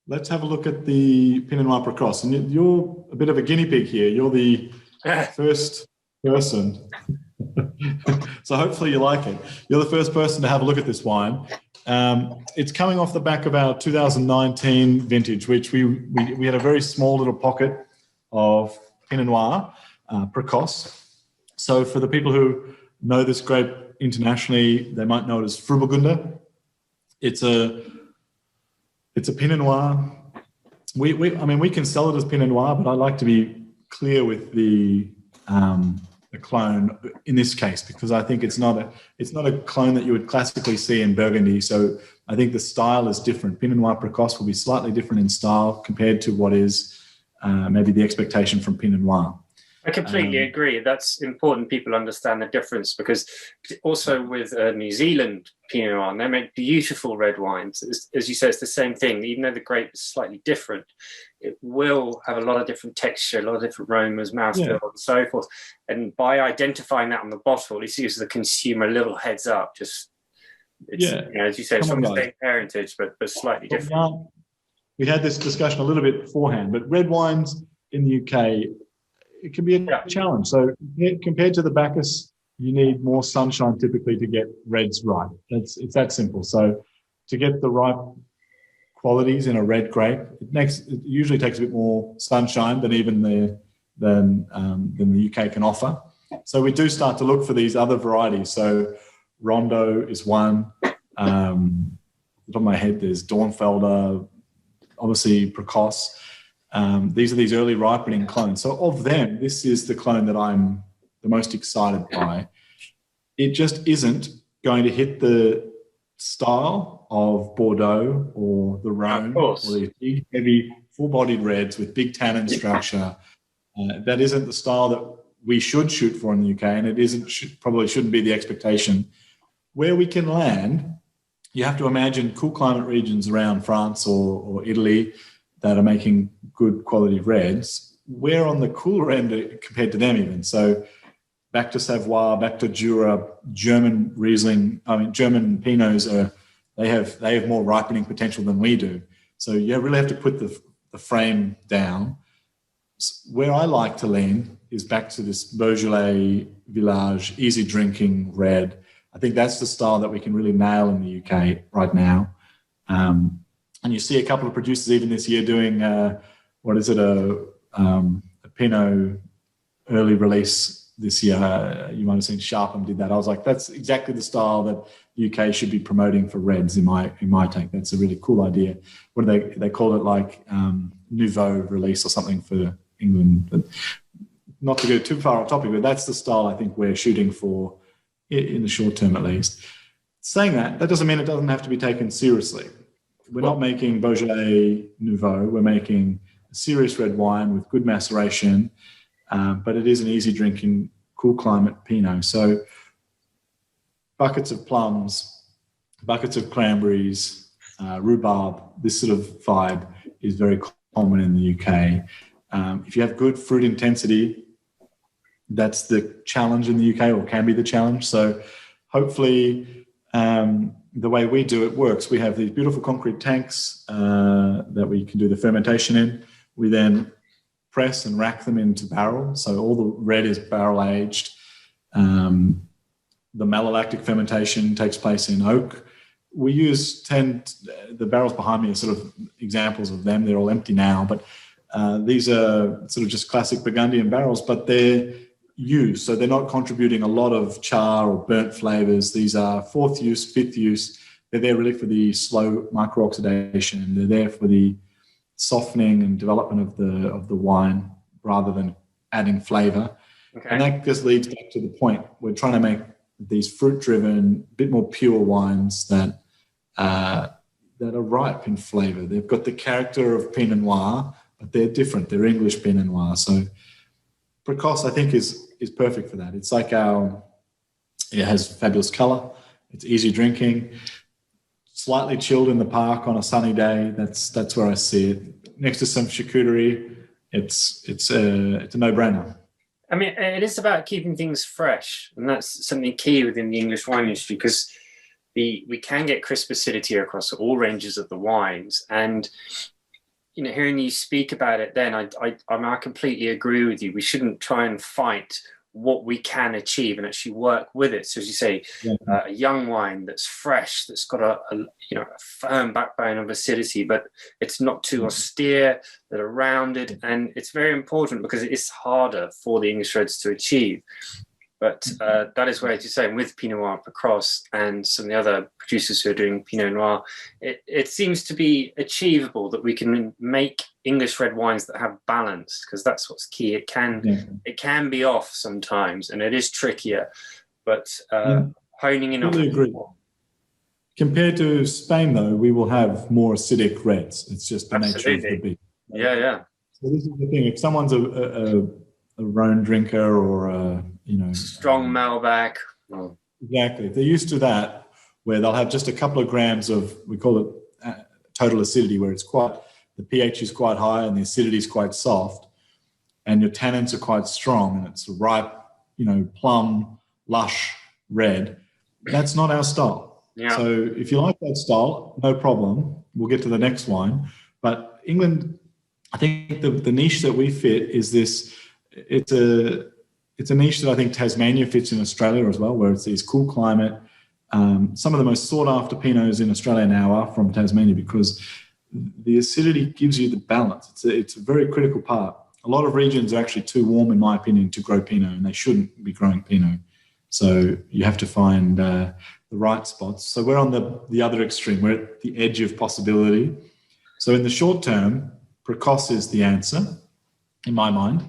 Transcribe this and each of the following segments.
let's have a look at the Pinot Noir Precoce. And you're a bit of a guinea pig here. You're the first person. So hopefully you like it. You're the first person to have a look at this wine. It's coming off the back of our 2019 vintage, which we had a very small little pocket of Pinot Noir Precoce. So for the people who know this grape internationally, they might know it as Furburgunder. It's a Pinot Noir. We can sell it as Pinot Noir, but I like to be clear with the clone in this case, because I think it's not a clone that you would classically see in Burgundy. So I think the style is different. Pinot Noir Precoce will be slightly different in style compared to what is maybe the expectation from Pinot Noir. I completely agree. That's important people understand the difference, because also with New Zealand Pinot Noir, they make beautiful red wines. As you say, it's the same thing. Even though the grape is slightly different, it will have a lot of different texture, a lot of different aromas, mouthfeel, and so forth. And by identifying that on the bottle, it gives the consumer a little heads up. As you say, it's from the same parentage, but slightly different. We had this discussion a little bit beforehand, but red wines in the UK, it can be a challenge. So compared to the Bacchus, you need more sunshine typically to get reds right. It's that simple. So to get the ripe qualities in a red grape, it usually takes a bit more sunshine than even the UK can offer. So we do start to look for these other varieties. So Rondo is one. On top of my head, there's Dornfelder, obviously Precoce. These are these early ripening clones. So of them, this is the clone that I'm the most excited by. It just isn't going to hit the style of Bordeaux or the Rhone or the big, heavy, full-bodied reds with big tannin structure. That isn't the style that we should shoot for in the UK, and it probably shouldn't be the expectation. Where we can land, you have to imagine cool climate regions around France or Italy that are making good quality reds. We're on the cooler end compared to them even. So back to Savoie, back to Jura, German Riesling, German Pinots they have more ripening potential than we do. So you really have to put the frame down. Where I like to lean is back to this Beaujolais Village, easy drinking red. I think that's the style that we can really nail in the UK right now. And you see a couple of producers even this year doing, a Pinot early release this year. You might have seen Sharpham did that. I was like, that's exactly the style that the UK should be promoting for reds in my take. That's a really cool idea. What do they call it, like Nouveau release or something for England? But not to go too far off topic, but that's the style I think we're shooting for in the short term at least. Saying that doesn't mean it doesn't have to be taken seriously. We're not making Beaujolais Nouveau. We're making a serious red wine with good maceration, but it is an easy drinking, cool climate Pinot. So buckets of plums, buckets of cranberries, rhubarb, this sort of vibe is very common in the UK. If you have good fruit intensity, that's the challenge in the UK, or can be the challenge. So hopefully the way we do it works. We have these beautiful concrete tanks that we can do the fermentation in. We then press and rack them into barrel. So all the red is barrel aged. The Melolactic fermentation takes place in oak. We use the barrels behind me are sort of examples of them. They're all empty now, but these are sort of just classic Burgundian barrels, but they're used. So they're not contributing a lot of char or burnt flavors. These are fourth use, fifth use. They're there really for the slow micro-oxidation. They're there for the softening and development of the wine rather than adding flavor. Okay. And that just leads back to the point. We're trying to make these fruit-driven, bit more pure wines that are ripe in flavor. They've got the character of Pinot Noir, but they're different. They're English Pinot Noir. So Precoce, I think, is perfect for that. It's like it has fabulous color. It's easy drinking, slightly chilled in the park on a sunny day. That's where I see it. Next to some charcuterie, it's a no-brainer. I mean, it is about keeping things fresh, and that's something key within the English wine industry, because we can get crisp acidity across all ranges of the wines, and hearing you speak about it, then I completely agree with you. We shouldn't try and fight what we can achieve and actually work with it. So as you say, a young wine that's fresh, that's got a firm backbone of acidity, but it's not too austere, that are rounded, and it's very important because it is harder for the English reds to achieve. But that is where, as you're saying, with Pinot Noir Pacross and some of the other producers who are doing Pinot Noir, it seems to be achievable that we can make English red wines that have balance, because that's what's key. It can be off sometimes, and it is trickier. But honing in on it. Agree. Compared to Spain, though, we will have more acidic reds. It's just the nature of the beast. Yeah. So this is the thing. If someone's a Rhone drinker or a strong Malbec. Oh. Exactly. They're used to that, where they'll have just a couple of grams of, we call it total acidity, where the pH is quite high and the acidity is quite soft, and your tannins are quite strong, and it's a ripe, plum, lush red. That's not our style. Yeah. So if you like that style, no problem. We'll get to the next wine. But England, I think the niche that we fit is this. It's a niche that I think Tasmania fits in Australia as well, where it's these cool climate. Some of the most sought after Pinots in Australia now are from Tasmania, because the acidity gives you the balance. It's a very critical part. A lot of regions are actually too warm, in my opinion, to grow Pinot, and they shouldn't be growing Pinot. So you have to find the right spots. So we're on the other extreme. We're at the edge of possibility. So in the short term, Precos is the answer, in my mind.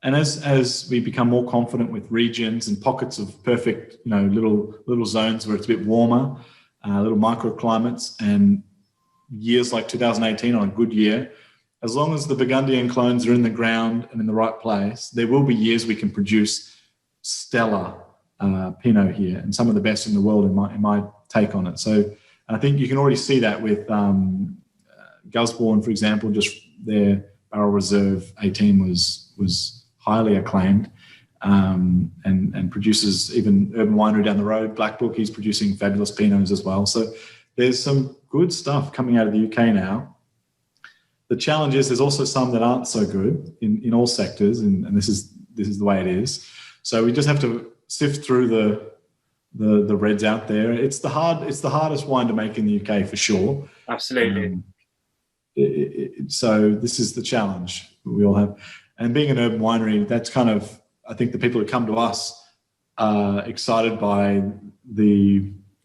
And as we become more confident with regions and pockets of perfect, little zones where it's a bit warmer, little microclimates, and years like 2018 on a good year, as long as the Burgundian clones are in the ground and in the right place, there will be years we can produce stellar Pinot here, and some of the best in the world in my take on it. So I think you can already see that with Gusbourne, for example. Just their Barrel Reserve 18 was highly acclaimed, and produces, even Urban Winery down the road, Black Book, he's producing fabulous Pinots as well. So there's some good stuff coming out of the UK now. The challenge is there's also some that aren't so good in all sectors, and this is the way it is. So we just have to sift through the reds out there. It's the hardest wine to make in the UK for sure. Absolutely. So this is the challenge we all have. And being an urban winery, that's kind of, I think the people who come to us are excited by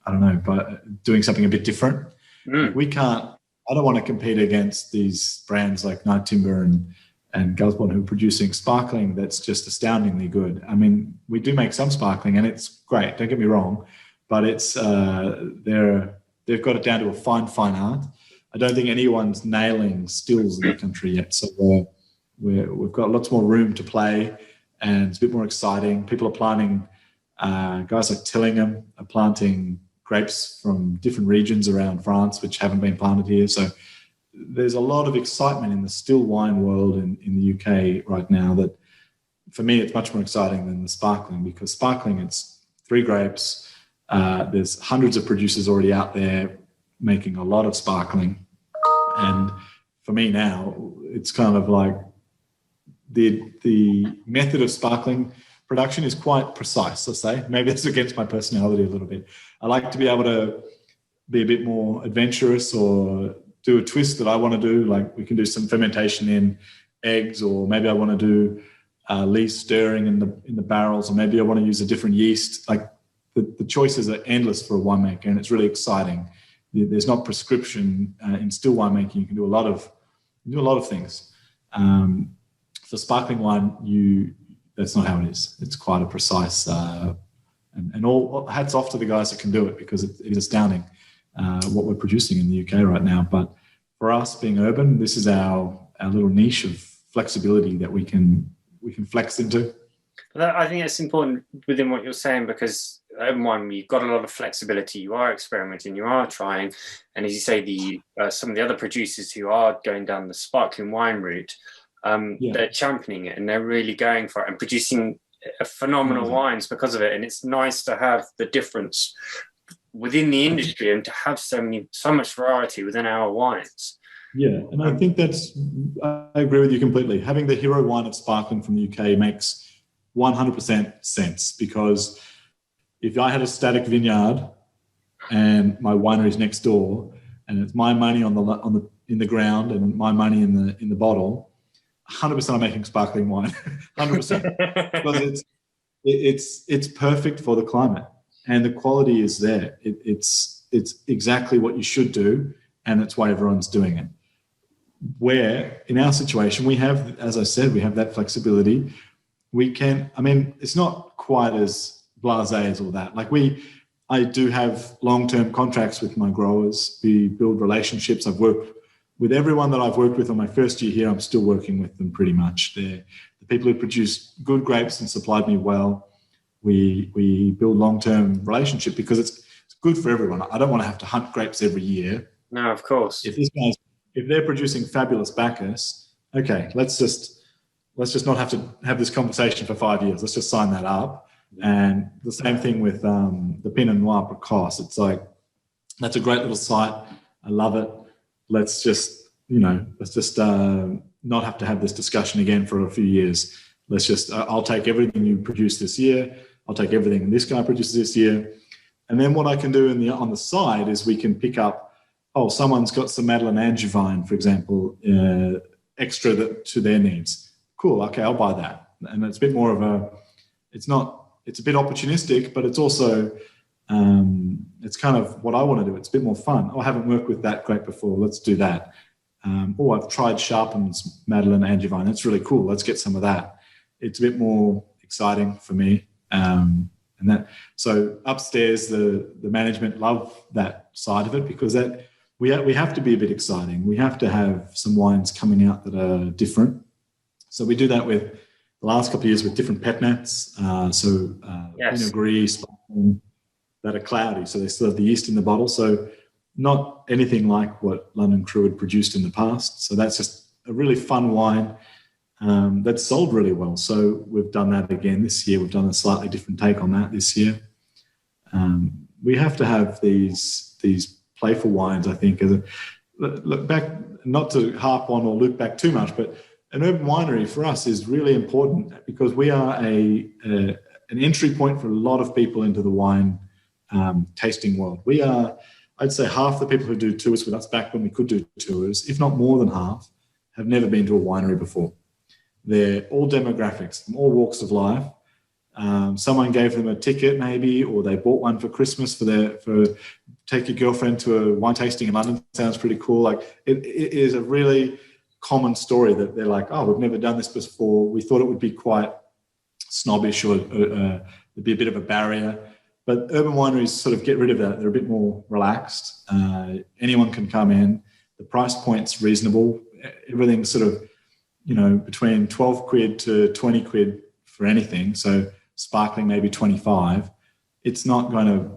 by doing something a bit different. I don't want to compete against these brands like Night Timber and Gusbourne, who are producing sparkling that's just astoundingly good. I mean, we do make some sparkling and it's great, don't get me wrong, but it's they've got it down to a fine art. I don't think anyone's nailing stills in the country yet. So we've got lots more room to play, and it's a bit more exciting. People are planting, guys like Tillingham are planting grapes from different regions around France, which haven't been planted here. So there's a lot of excitement in the still wine world in the UK right now that, for me, it's much more exciting than the sparkling, because sparkling, it's 3 grapes. There's hundreds of producers already out there making a lot of sparkling. And for me now, it's kind of like the method of sparkling production is quite precise, let's say. Maybe that's against my personality a little bit. I like to be able to be a bit more adventurous or do a twist that I want to do. Like we can do some fermentation in eggs, or maybe I want to do lees stirring in the barrels, or maybe I want to use a different yeast. Like the choices are endless for a winemaker, and it's really exciting. There's not prescription in still winemaking. You can do a lot of things. For sparkling wine, that's not how it is. It's quite a precise, and all hats off to the guys that can do it, because it is astounding what we're producing in the UK right now. But for us, being urban, this is our little niche of flexibility that we can flex into. I think it's important within what you're saying, because urban wine, you've got a lot of flexibility. You are experimenting, you are trying, and as you say, some of the other producers who are going down the sparkling wine route, they're championing it, and they're really going for it and producing phenomenal wines because of it. And it's nice to have the difference within the industry and to have so much variety within our wines. Yeah, and I think I agree with you completely. Having the hero wine of sparkling from the UK makes 100% sense, because if I had a static vineyard and my winery's next door, and it's my money in the ground and my money in the bottle, 100% I'm making sparkling wine, 100%, because it's perfect for the climate and the quality is there. It's exactly what you should do, and it's why everyone's doing it. Where in our situation we have, as I said, we have that flexibility. We can, I mean, it's not quite as blasé as all that. Like I do have long-term contracts with my growers. We build relationships. I've worked with everyone that I've worked with on my first year here. I'm still working with them pretty much. They're the people who produce good grapes and supplied me well. We build long-term relationship because it's good for everyone. I don't want to have to hunt grapes every year. No, of course. If they're producing fabulous Bacchus, okay, let's just not have to have this conversation for 5 years. Let's just sign that up. And the same thing with the Pinot Noir Precoce. It's like, that's a great little site. I love it. Let's just not have to have this discussion again for a few years. I'll take everything you produce this year. I'll take everything this guy produces this year. And then what I can do on the side is we can pick up, someone's got some Madeleine Angevine, for example, extra to their needs. Cool, okay, I'll buy that. And it's a bit more of it's a bit opportunistic, but it's also, it's kind of what I want to do. It's a bit more fun. I haven't worked with that grape before. Let's do that. I've tried Sharpen's Madeleine Angevine. That's really cool. Let's get some of that. It's a bit more exciting for me. So upstairs, the management love that side of it, because we have to be a bit exciting. We have to have some wines coming out that are different. So we do that with the last couple of years with different pet nats. Yes. Pinot Gris, that are cloudy, so they still have the yeast in the bottle. So not anything like what London CRU had produced in the past. So that's just a really fun wine that's sold really well. So we've done that again this year. We've done a slightly different take on that this year. We have to have these playful wines, I think. Look back, not to harp on or loop back too much, but an urban winery for us is really important because we are an entry point for a lot of people into the wine tasting world. We are, I'd say, half the people who do tours with us back when we could do tours, if not more than half, have never been to a winery before. They're all demographics from all walks of life. Someone gave them a ticket maybe, or they bought one for Christmas for take your girlfriend to a wine tasting in London. Sounds pretty cool. Like it is a really common story that they're like, we've never done this before. We thought it would be quite snobbish or there'd be a bit of a barrier. But urban wineries sort of get rid of that. They're a bit more relaxed. Anyone can come in. The price point's reasonable. Everything's sort of, between 12 quid to 20 quid for anything. So sparkling maybe 25. It's not going to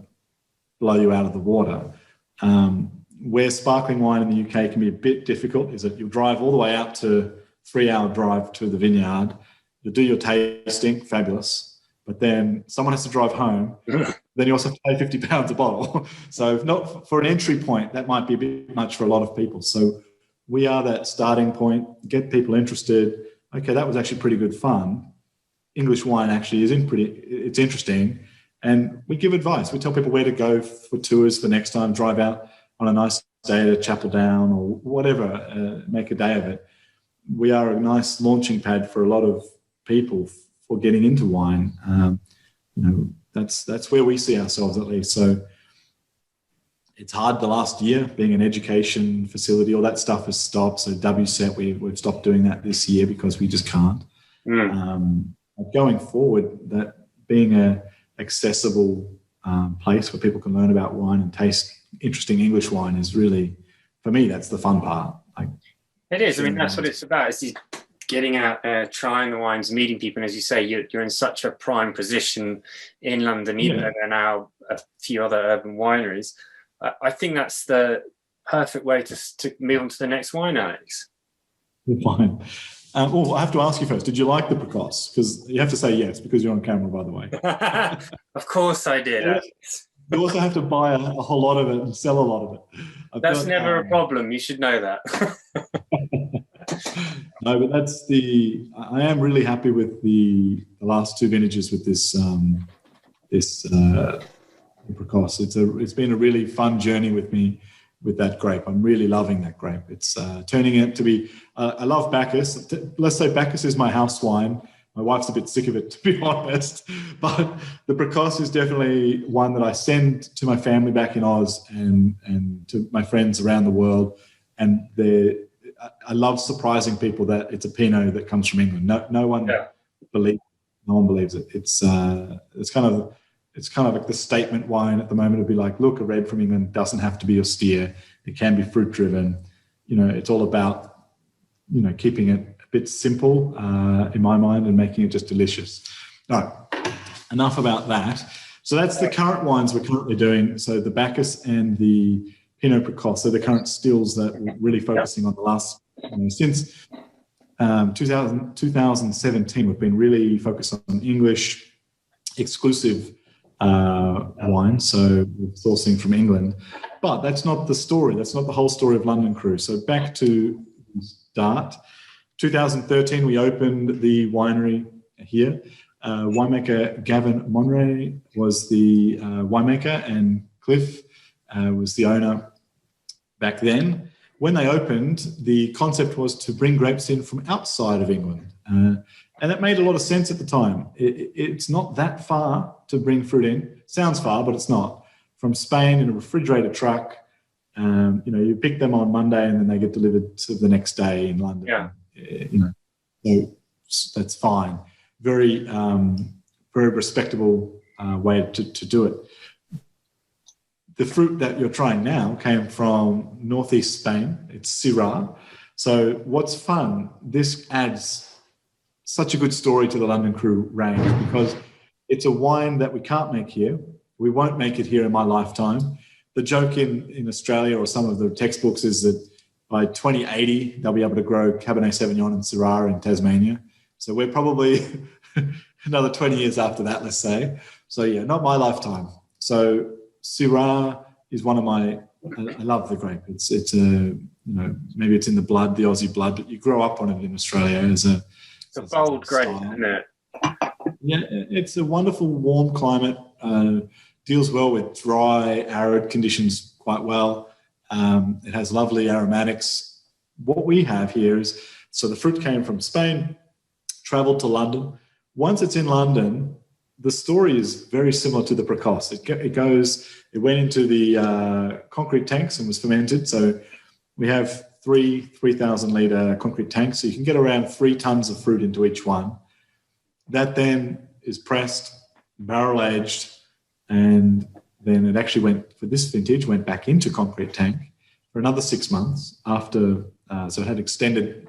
blow you out of the water. Where sparkling wine in the UK can be a bit difficult is that you'll drive all the way out to 3-hour drive to the vineyard. You'll do your tasting, fabulous. But then someone has to drive home. Then you also have to pay £50 a bottle. So if not for an entry point, that might be a bit much for a lot of people. So we are that starting point, get people interested. Okay, that was actually pretty good fun. English wine actually is it's interesting. And we give advice. We tell people where to go for tours for next time, drive out on a nice day to Chapel Down or whatever, make a day of it. We are a nice launching pad for a lot of people for getting into wine. That's where we see ourselves, at least. So it's hard the last year, being an education facility, all that stuff has stopped. So WSET, we've stopped doing that this year because we just can't. Going forward, that being a accessible place where people can learn about wine and taste interesting English wine is really, for me, that's the fun part. It is. I mean, that's what it's about. It's getting out there, trying the wines, meeting people. And as you say, you're in such a prime position in London, even though there are now a few other urban wineries. I think that's the perfect way to move on to the next wine, Alex. Fine. I have to ask you first, did you like the Precoce? Because you have to say yes, because you're on camera, by the way. Of course I did. You also have to buy a whole lot of it and sell a lot of it. That's never a problem. You should know that. No, but I am really happy with the last two vintages with this Precoce. It's been a really fun journey with me with that grape. I'm really loving that grape. It's turning it to be. I love Bacchus. Let's say Bacchus is my house wine. My wife's a bit sick of it, to be honest. But the Precoce is definitely one that I send to my family back in Oz and to my friends around the world. And I love surprising people that it's a Pinot that comes from England. No one believes it. It's kind of like the statement wine at the moment. It'd be like, look, a red from England doesn't have to be austere. It can be fruit driven. It's all about keeping it a bit simple in my mind and making it just delicious. All right, enough about that. So that's the current wines we're currently doing. So the Bacchus and the Pinot Precoce are the current stills that we're really focusing on the last, since 2017, we've been really focused on English exclusive wine, so sourcing from England. But that's not the story. That's not the whole story of London CRU. So back to start. 2013, we opened the winery here. Winemaker Gavin Monray was the winemaker, and Cliff was the owner back then. When they opened, the concept was to bring grapes in from outside of England. And that made a lot of sense at the time. It's not that far to bring fruit in. Sounds far, but it's not. From Spain in a refrigerated truck, you pick them on Monday and then they get delivered to the next day in London. Yeah. So that's fine. Very, very respectable way to do it. The fruit that you're trying now came from northeast Spain. It's Syrah. So what's fun, this adds such a good story to the London CRU range because it's a wine that we can't make here. We won't make it here in my lifetime. The joke in Australia or some of the textbooks is that by 2080, they'll be able to grow Cabernet Sauvignon and Syrah in Tasmania. So we're probably another 20 years after that, let's say. So yeah, not my lifetime. So Syrah is one of I love the grape. It's maybe it's in the blood, the Aussie blood, but you grow up on it in Australia as a bold grape, isn't it? Yeah, it's a wonderful warm climate, deals well with dry, arid conditions quite well. It has lovely aromatics. What we have here is, so the fruit came from Spain, traveled to London. Once it's in London, the story is very similar to the Precoce. It went into the concrete tanks and was fermented. So we have 3,000 litre concrete tanks. So you can get around 3 tons of fruit into each one. That then is pressed, barrel aged, and then it actually went back into concrete tank for another 6 months after, so it had extended,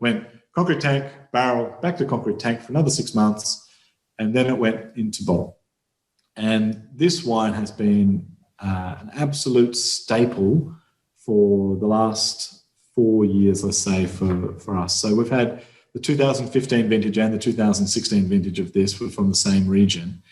went concrete tank, barrel, back to concrete tank for another 6 months, and then it went into bottle. And this wine has been an absolute staple for the last 4 years, let's say, for us. So we've had the 2015 vintage and the 2016 vintage of this were from the same region.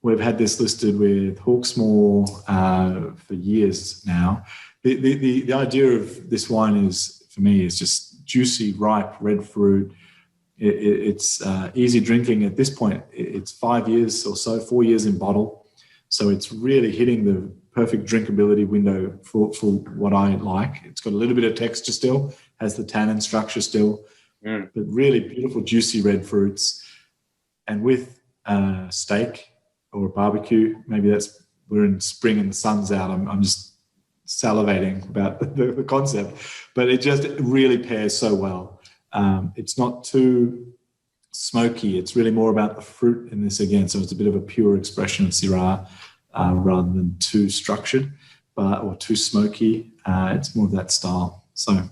We've had this listed with Hawksmoor for years now. The idea of this wine is, for me, is just juicy, ripe, red fruit. It's easy drinking at this point. It's 5 years or so, 4 years in bottle. So it's really hitting the perfect drinkability window for what I like. It's got a little bit of texture still, has the tannin structure still, but really beautiful, juicy red fruits. And with steak or barbecue, maybe we're in spring and the sun's out. I'm just salivating about the concept, but it just really pairs so well. It's not too smoky. It's really more about the fruit in this again. So it's a bit of a pure expression of Syrah rather than too structured or too smoky. It's more of that style. So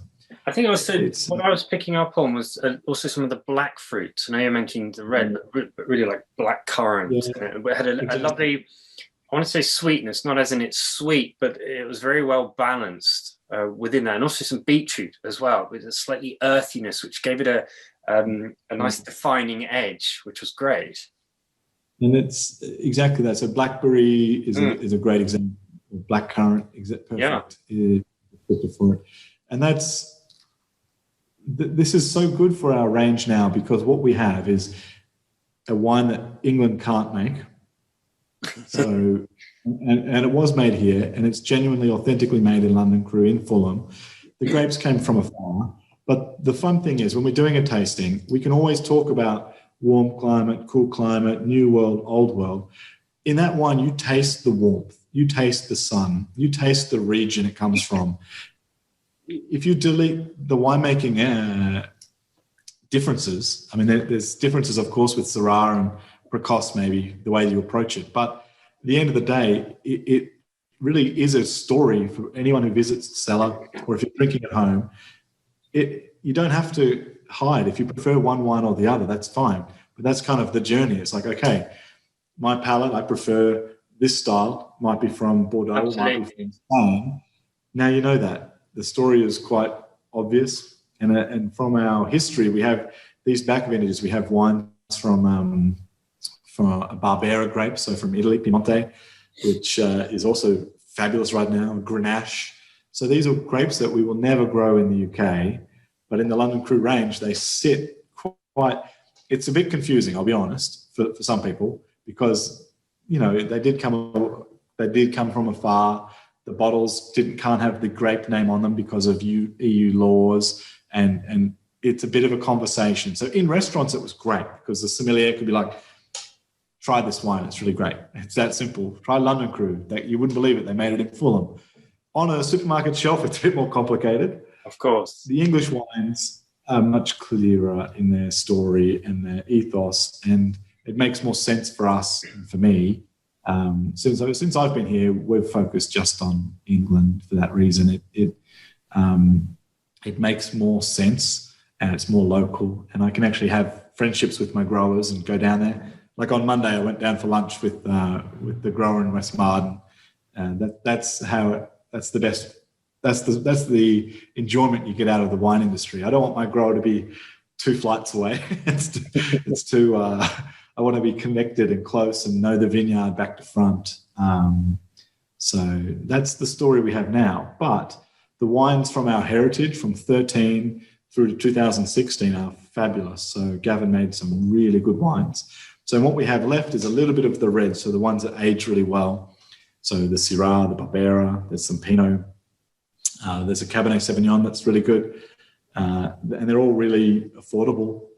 I think also what I was picking up on was also some of the black fruits. I know you mentioned the red, but really like black currant. Yeah. It had a lovely, I want to say sweetness, not as in it's sweet, but it was very well balanced within that. And also some beetroot as well, with a slightly earthiness, which gave it a nice defining edge, which was great. And it's exactly that. So blackberry is a great example. Blackcurrant, perfect for it. And this is so good for our range now, because what we have is a wine that England can't make. So, and it was made here, and it's genuinely, authentically made in London CRU in Fulham. The grapes came from afar. But the fun thing is, when we're doing a tasting, we can always talk about warm climate, cool climate, new world, old world. In that wine, you taste the warmth, you taste the sun, you taste the region it comes from. If you delete the winemaking differences, I mean, there's differences, of course, with Syrah and Precoce, maybe the way you approach it. But at the end of the day, it really is a story for anyone who visits the cellar, or if you're drinking at home. You don't have to hide. If you prefer one wine or the other, that's fine. But that's kind of the journey. It's like, okay, my palate, I prefer this style, might be from Bordeaux, Absolutely. might be from Spain. Now you know that. The story is quite obvious. And from our history, we have these back vintages. We have wines from a Barbera grape, so from Italy, Piemonte, which is also fabulous right now, Grenache. So these are grapes that we will never grow in the UK, but in the London CRU range, they sit quite. It's a bit confusing, I'll be honest, for some people, because they did come from afar. The bottles can't have the grape name on them because of EU laws, and it's a bit of a conversation. So in restaurants, it was great because the sommelier could be like, "Try this wine; it's really great." It's that simple. Try London CRU. You wouldn't believe it. They made it in Fulham. On a supermarket shelf, it's a bit more complicated. Of course. The English wines are much clearer in their story and their ethos, and it makes more sense for us and for me. Since I've been here, we've focused just on England for that reason. It makes more sense, and it's more local, and I can actually have friendships with my growers and go down there. Like on Monday, I went down for lunch with the grower in West Marden, and that's the best. That's the enjoyment you get out of the wine industry. I don't want my grower to be 2 flights away. it's too. I want to be connected and close and know the vineyard back to front. So that's the story we have now. But the wines from our heritage, from 13 through to 2016, are fabulous. So Gavin made some really good wines. So what we have left is a little bit of the red, so the ones that age really well. So the Syrah, the Barbera, there's some Pinot. There's a Cabernet Sauvignon that's really good. And they're all really affordable.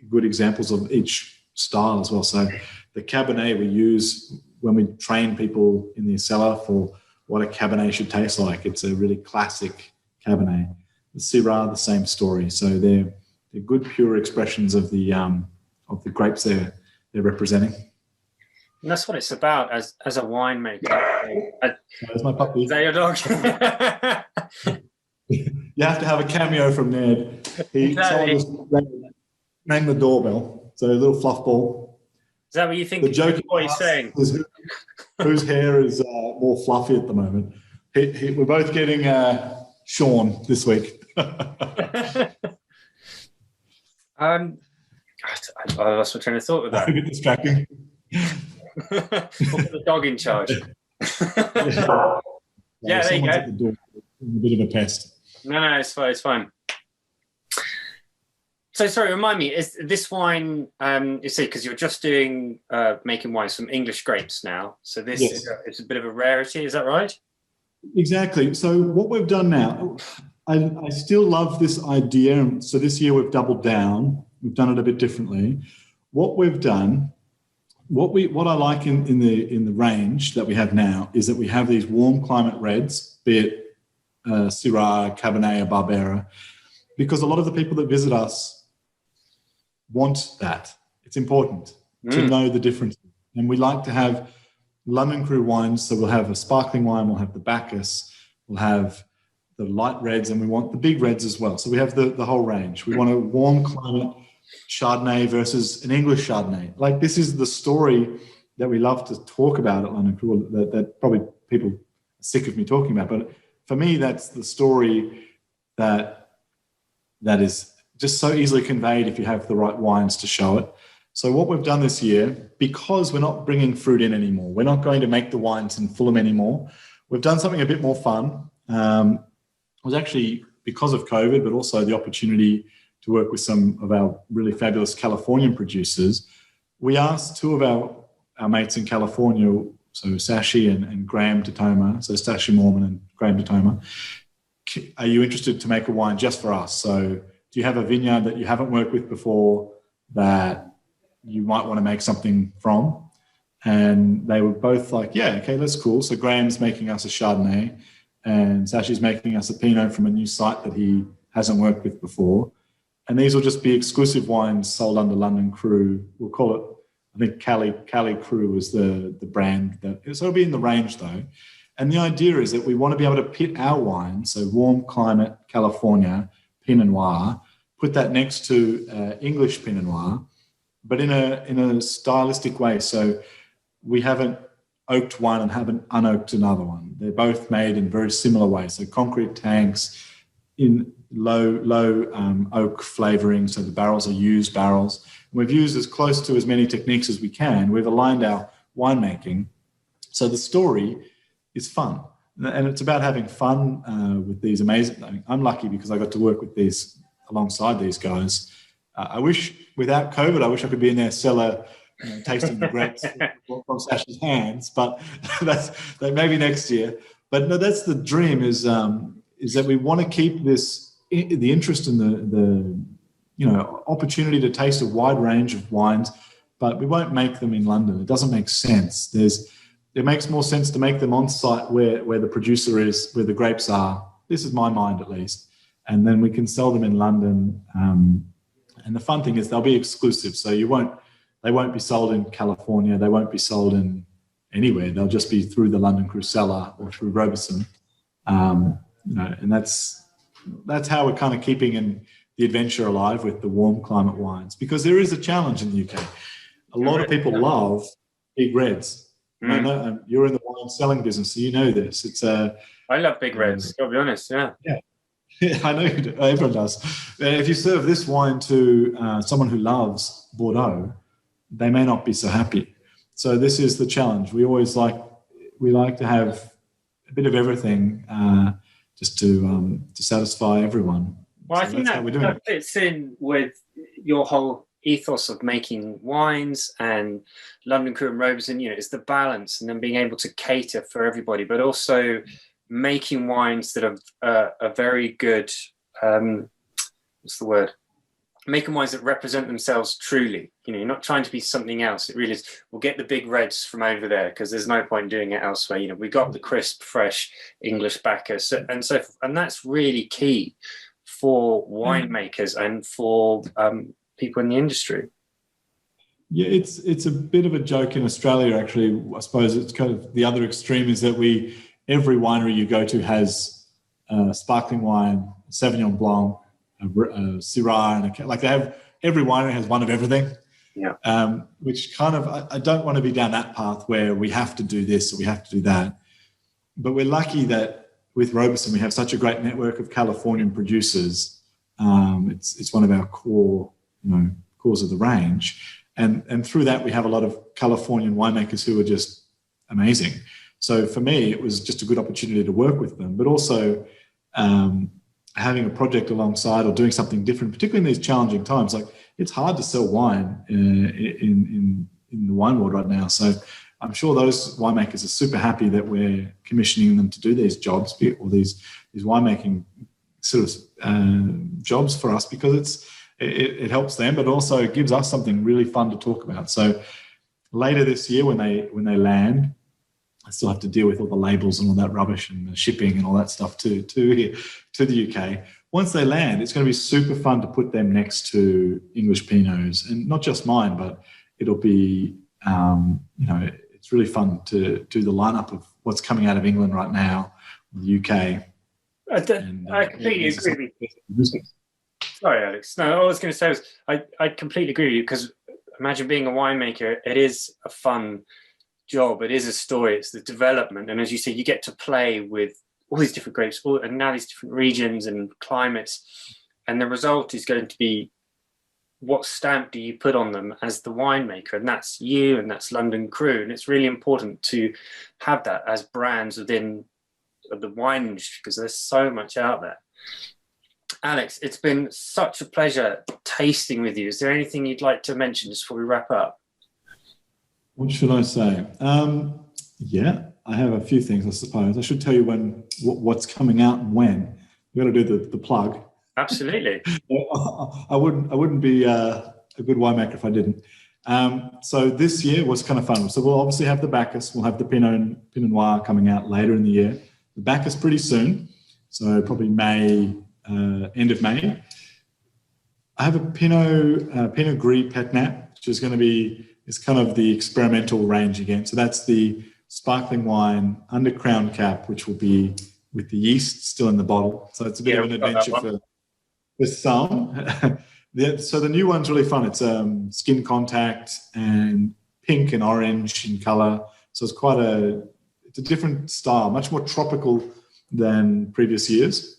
Good examples of each style as well. So the Cabernet we use when we train people in the cellar for what a Cabernet should taste like. It's a really classic Cabernet. The Syrah, the same story. So they're good, pure expressions of the grapes they're representing. And that's what it's about as a winemaker. There's my puppy. Is that your dog? You have to have a cameo from Ned. Someone just rang the doorbell. So a little fluff ball. Is that what you think? The joke what he's saying? Whose hair is more fluffy at the moment. We're both getting Sean this week. I lost my train of thought with that. A bit distracting. We'll put the dog in charge. Yeah, there you go. At the door. A bit of a pest. No, it's fine. It's fine. So, sorry, remind me, is this wine, you see, because you're just doing, making wines from English grapes now. So this is a bit of a rarity, is that right? Exactly. So what we've done now, I still love this idea. So this year we've doubled down. We've done it a bit differently. What we've done, what I like in the range that we have now is that we have these warm climate reds, be it Syrah, Cabernet, or Barbera, because a lot of the people that visit us want that. It's important to know the difference. And we like to have London CRU wines. So we'll have a sparkling wine, we'll have the Bacchus, we'll have the light reds, and we want the big reds as well. So we have the whole range. We want a warm climate Chardonnay versus an English Chardonnay. Like, this is the story that we love to talk about at London CRU, that probably people are sick of me talking about. But for me, that's the story that is just so easily conveyed if you have the right wines to show it. So what we've done this year, because we're not bringing fruit in anymore, we're not going to make the wines in Fulham anymore. We've done something a bit more fun. It was actually because of COVID, but also the opportunity to work with some of our really fabulous Californian producers. We asked two of our mates in California, so Sashi and Graham Tatoma, so Sashi Mormon and Graham Tatoma, are you interested to make a wine just for us? So do you have a vineyard that you haven't worked with before that you might want to make something from? And they were both like, yeah, okay, that's cool. So Graham's making us a Chardonnay and Sashi's making us a Pinot from a new site that he hasn't worked with before. And these will just be exclusive wines sold under London CRU. We'll call it, I think Cali CRU is the brand. So it'll be in the range though. And the idea is that we want to be able to pit our wine, so warm climate California Pinot Noir, put that next to English Pinot Noir, but in a stylistic way. So we haven't oaked one and haven't unoaked another one. They're both made in very similar ways. So concrete tanks in low oak flavoring. So the barrels are used barrels. We've used as close to as many techniques as we can. We've aligned our winemaking. So the story is fun. And it's about having fun with these amazing. I mean, I'm lucky because I got to work with these alongside these guys. I wish without COVID, I wish I could be in their cellar tasting the grapes from Sasha's hands, but that's maybe next year. But no, that's the dream is that we want to keep the interest in the opportunity to taste a wide range of wines, but we won't make them in London. It doesn't make sense. It makes more sense to make them on site where the producer is, where the grapes are. This is my mind at least. And then we can sell them in London. And the fun thing is they'll be exclusive. So they won't be sold in California. They won't be sold in anywhere. They'll just be through the London CRU cellar or through Roberson. And that's how we're kind of keeping the adventure alive with the warm climate wines, because there is a challenge in the UK. A lot of people love big reds. I know you're in the wine selling business, so you know this. I love big reds, I'll be honest, yeah. Yeah, I know you do. Everyone does. If you serve this wine to someone who loves Bordeaux, they may not be so happy. So this is the challenge. We like to have a bit of everything just to satisfy everyone. Well, so I think that fits in with your whole ethos of making wines, and London CRU and Roberson, it's the balance and then being able to cater for everybody, but also making wines that are very good. What's the word? Making wines that represent themselves truly. You're not trying to be something else. It really is. We'll get the big reds from over there because there's no point doing it elsewhere. We got the crisp, fresh English Bacchus, and so forth. And that's really key for winemakers and for people in the industry. Yeah, it's a bit of a joke in Australia, actually. I suppose it's kind of the other extreme is that every winery you go to has sparkling wine, Sauvignon Blanc, Syrah, and every winery has one of everything. Yeah. Which kind of, I don't want to be down that path where we have to do this or we have to do that. But we're lucky that with Roberson we have such a great network of Californian producers. It's one of our cores of the range. And through that, we have a lot of Californian winemakers who are just amazing. So for me, it was just a good opportunity to work with them, but also having a project alongside or doing something different, particularly in these challenging times. Like, it's hard to sell wine in the wine world right now. So I'm sure those winemakers are super happy that we're commissioning them to do these jobs or these winemaking sort of jobs for us, because it helps them, but also it gives us something really fun to talk about. So later this year, when they land, I still have to deal with all the labels and all that rubbish and the shipping and all that stuff to the UK. Once they land, it's going to be super fun to put them next to English Pinots, and not just mine, but it'll be, it's really fun to do the lineup of what's coming out of England right now, the UK. I completely agree with you. Sorry, Alex. No, all I was going to say was I completely agree with you, because imagine being a winemaker. It is a fun job. It is a story. It's the development. And as you say, you get to play with all these different grapes and now these different regions and climates. And the result is going to be what stamp do you put on them as the winemaker? And that's you, and that's London CRU. And it's really important to have that as brands within the wine industry, because there's so much out there. Alex, it's been such a pleasure tasting with you. Is there anything you'd like to mention just before we wrap up? What should I say? Yeah, I have a few things, I suppose. I should tell you what's coming out and when. We've got to do the plug. Absolutely. I wouldn't be a good winemaker if I didn't. So this year was kind of fun. So we'll obviously have the Bacchus. We'll have the Pinot Noir coming out later in the year. The Bacchus pretty soon, so probably May, end of May. I have a Pinot Gris Pet Nat, which is going to be, it's kind of the experimental range again. So that's the sparkling wine under crown cap, which will be with the yeast still in the bottle. So it's a bit of an adventure for some. So the new one's really fun. It's skin contact and pink and orange in color. So it's it's a different style, much more tropical than previous years.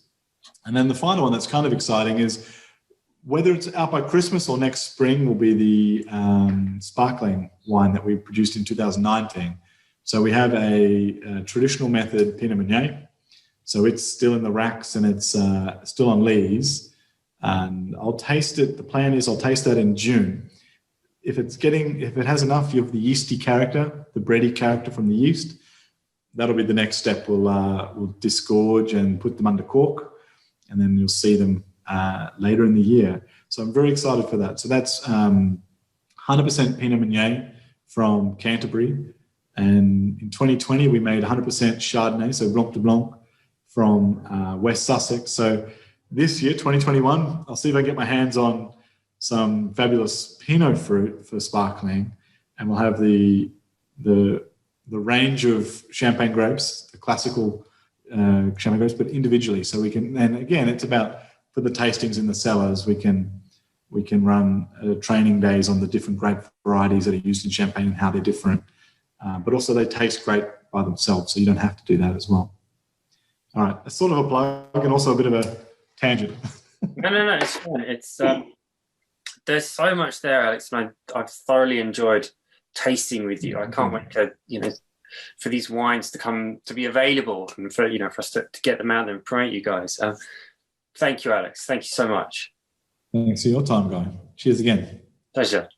And then the final one that's kind of exciting is, whether it's out by Christmas or next spring, will be the sparkling wine that we produced in 2019. So we have a traditional method Pinot Meunier. So it's still in the racks and it's still on lees. And I'll taste it. The plan is I'll taste that in June. If it has enough of the yeasty character, the bready character from the yeast, that'll be the next step. We'll disgorge and put them under cork, and then you'll see them later in the year. So I'm very excited for that. So that's 100% Pinot Meunier from Canterbury. And in 2020, we made 100% Chardonnay, so Blanc de Blanc from West Sussex. So this year, 2021, I'll see if I get my hands on some fabulous Pinot fruit for sparkling, and we'll have the range of champagne grapes, the classical champagne grapes, but individually. So we can, and again, it's about, for the tastings in the cellars, we can run training days on the different grape varieties that are used in champagne and how they're different. But also they taste great by themselves, so you don't have to do that as well. All right, it's sort of a plug and also a bit of a tangent. No, it's fun. It's there's so much there, Alex, and I've thoroughly enjoyed tasting with you. I can't wait to, for these wines to be available, and for us to get them out there and promote you guys. Thank you, Alex. Thank you so much. Thanks for your time, Guy. Cheers again. Pleasure.